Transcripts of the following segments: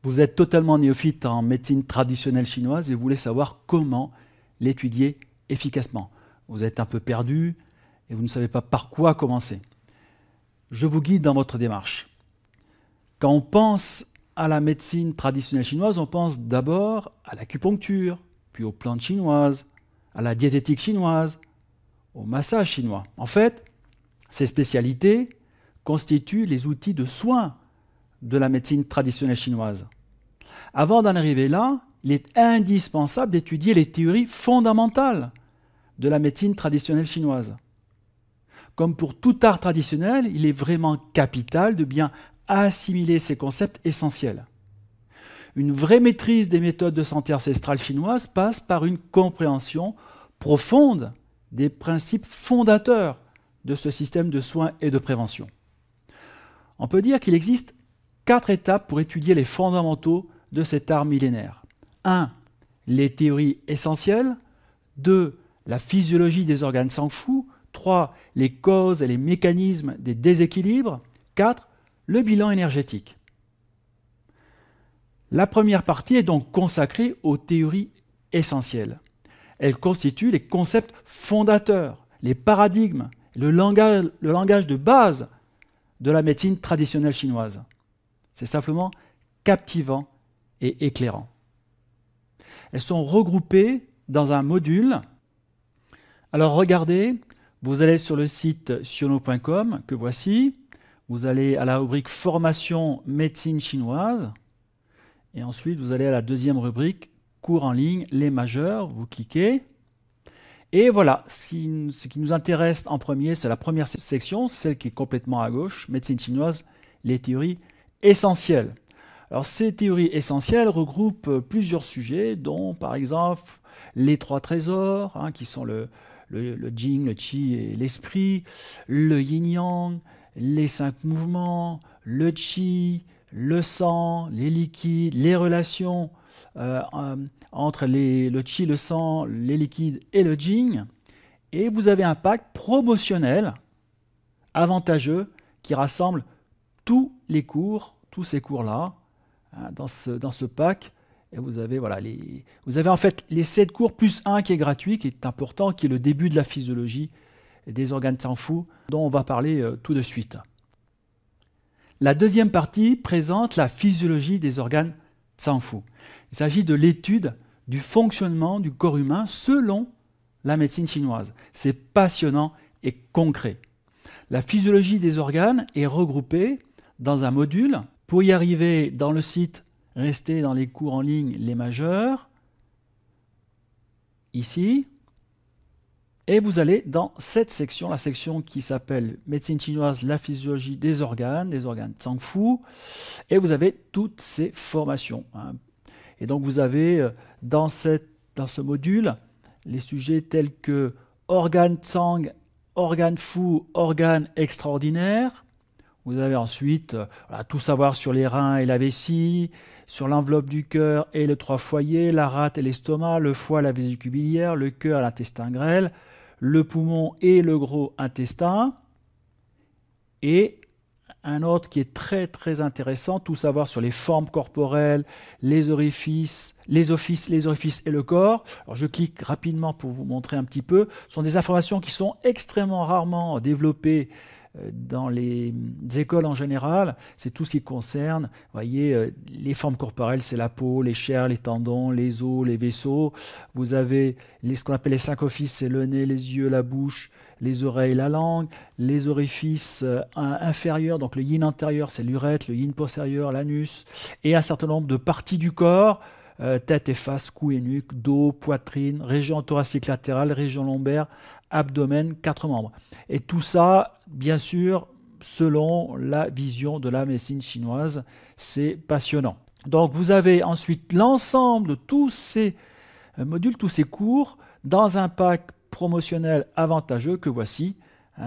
Vous êtes totalement néophyte en médecine traditionnelle chinoise et vous voulez savoir comment l'étudier efficacement. Vous êtes un peu perdu et vous ne savez pas par quoi commencer. Je vous guide dans votre démarche. Quand on pense à la médecine traditionnelle chinoise, on pense d'abord à l'acupuncture, puis aux plantes chinoises, à la diététique chinoise, au massage chinois. En fait, ces spécialités constituent les outils de soins de la médecine traditionnelle chinoise. Avant d'en arriver là, il est indispensable d'étudier les théories fondamentales de la médecine traditionnelle chinoise. Comme pour tout art traditionnel, il est vraiment capital de bien assimiler ces concepts essentiels. Une vraie maîtrise des méthodes de santé ancestrale chinoise passe par une compréhension profonde des principes fondateurs de ce système de soins et de prévention. On peut dire qu'il existe 4 étapes pour étudier les fondamentaux de cet art millénaire. 1. Les théories essentielles. 2. La physiologie des organes Zhangfu. 3. Les causes et les mécanismes des déséquilibres. 4. Le bilan énergétique. La première partie est donc consacrée aux théories essentielles. Elles constituent les concepts fondateurs, les paradigmes, le langage de base de la médecine traditionnelle chinoise. C'est simplement captivant et éclairant. Elles sont regroupées dans un module. Alors regardez, vous allez sur le site siono.com que voici. Vous allez à la rubrique Formation médecine chinoise. Et ensuite, vous allez à la deuxième rubrique Cours en ligne, les majeurs. Vous cliquez. Et voilà, ce qui nous intéresse en premier, c'est la première section, celle qui est complètement à gauche, médecine chinoise, les théories essentielles. Alors ces théories essentielles regroupent plusieurs sujets, dont par exemple les 3 trésors, qui sont le Jing, le Qi et l'esprit, le Yin-Yang, les 5 mouvements, le Qi, le sang, les liquides, les relations entre le Qi, le sang, les liquides et le Jing. Et vous avez un pack promotionnel avantageux qui rassemble tous les cours, tous ces cours-là, dans ce pack. Et vous avez, vous avez en fait les 7 cours plus 1 qui est gratuit, qui est important, qui est le début de la physiologie des organes Zhangfu, dont on va parler tout de suite. La deuxième partie présente la physiologie des organes Zhangfu. Il s'agit de l'étude du fonctionnement du corps humain selon la médecine chinoise. C'est passionnant et concret. La physiologie des organes est regroupée dans un module. Pour y arriver, dans le site, restez dans les cours en ligne, les majeurs, ici, et vous allez dans cette section, la section qui s'appelle Médecine chinoise, la physiologie des organes Zhangfu, et vous avez toutes ces formations. Et donc vous avez dans ce module les sujets tels que organe Zhang, organe Fu, organe extraordinaire. Vous avez ensuite tout savoir sur les reins et la vessie, sur l'enveloppe du cœur et le 3 foyers, la rate et l'estomac, le foie, la vésicule biliaire, le cœur, l'intestin grêle, le poumon et le gros intestin. Et un autre qui est très très intéressant, tout savoir sur les formes corporelles, les orifices et le corps. Alors je clique rapidement pour vous montrer un petit peu. Ce sont des informations qui sont extrêmement rarement développées dans les écoles en général. C'est tout ce qui concerne, vous voyez, les formes corporelles, c'est la peau, les chairs, les tendons, les os, les vaisseaux. Vous avez ce qu'on appelle les 5 offices, c'est le nez, les yeux, la bouche, les oreilles, la langue, les orifices inférieurs, donc le yin antérieur, c'est l'urètre, le yin postérieur, l'anus, et un certain nombre de parties du corps, tête et face, cou et nuque, dos, poitrine, région thoracique latérale, région lombaire, abdomen, 4 membres. Et tout ça, bien sûr, selon la vision de la médecine chinoise, c'est passionnant. Donc vous avez ensuite l'ensemble de tous ces modules, tous ces cours, dans un pack promotionnel avantageux que voici.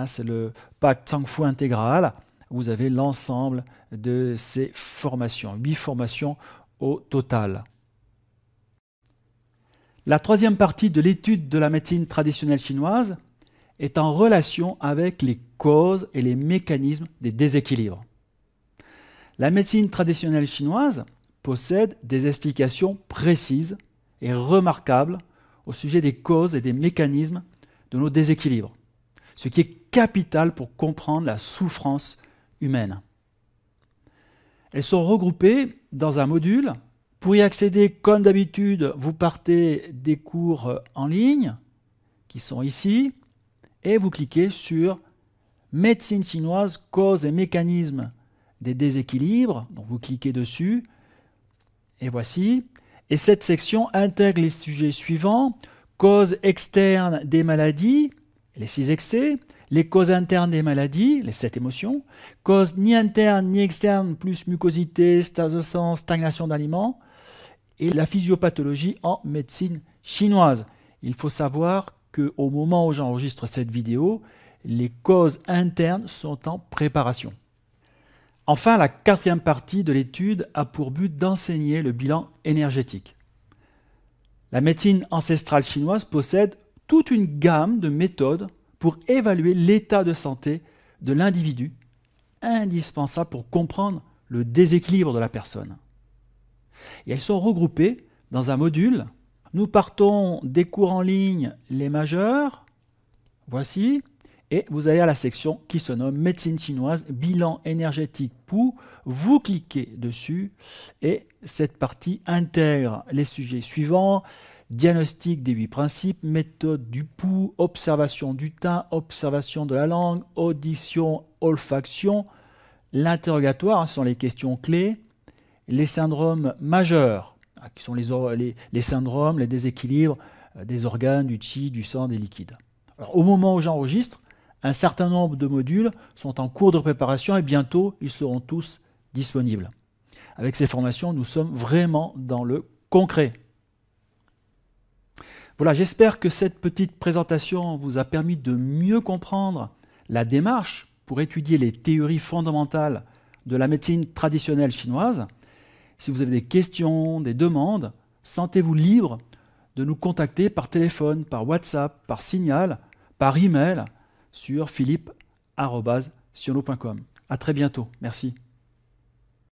C'est le pack Zhangfu intégral. Vous avez l'ensemble de ces formations, 8 formations au total. La troisième partie de l'étude de la médecine traditionnelle chinoise est en relation avec les causes et les mécanismes des déséquilibres. La médecine traditionnelle chinoise possède des explications précises et remarquables au sujet des causes et des mécanismes de nos déséquilibres, ce qui est capital pour comprendre la souffrance humaine. Elles sont regroupées dans un module. Pour y accéder, comme d'habitude, vous partez des cours en ligne, qui sont ici, et vous cliquez sur Médecine chinoise, causes et mécanismes des déséquilibres. Donc vous cliquez dessus, et voici. Et cette section intègre les sujets suivants: causes externes des maladies, les 6 excès, les causes internes des maladies, les 7 émotions, causes ni internes ni externes plus mucosité, stase de sang, stagnation d'aliments, et la physiopathologie en médecine chinoise. Il faut savoir qu'au moment où j'enregistre cette vidéo, les causes internes sont en préparation. Enfin, la 4e partie de l'étude a pour but d'enseigner le bilan énergétique. La médecine ancestrale chinoise possède toute une gamme de méthodes pour évaluer l'état de santé de l'individu, indispensable pour comprendre le déséquilibre de la personne. Et elles sont regroupées dans un module. Nous partons des cours en ligne, les majeurs, voici, et vous allez à la section qui se nomme Médecine chinoise, bilan énergétique POU. Vous cliquez dessus et cette partie intègre les sujets suivants: diagnostic des 8 principes, méthode du pouls, observation du teint, observation de la langue, audition, olfaction, l'interrogatoire, ce sont les questions clés, les syndromes majeurs, qui sont les syndromes, les déséquilibres des organes, du qi, du sang, des liquides. Alors, au moment où j'enregistre, un certain nombre de modules sont en cours de préparation et bientôt ils seront tous disponibles. Avec ces formations, nous sommes vraiment dans le concret. Voilà, j'espère que cette petite présentation vous a permis de mieux comprendre la démarche pour étudier les théories fondamentales de la médecine traditionnelle chinoise. Si vous avez des questions, des demandes, sentez-vous libre de nous contacter par téléphone, par WhatsApp, par signal, par email sur philippe@siono.com. À très bientôt. Merci.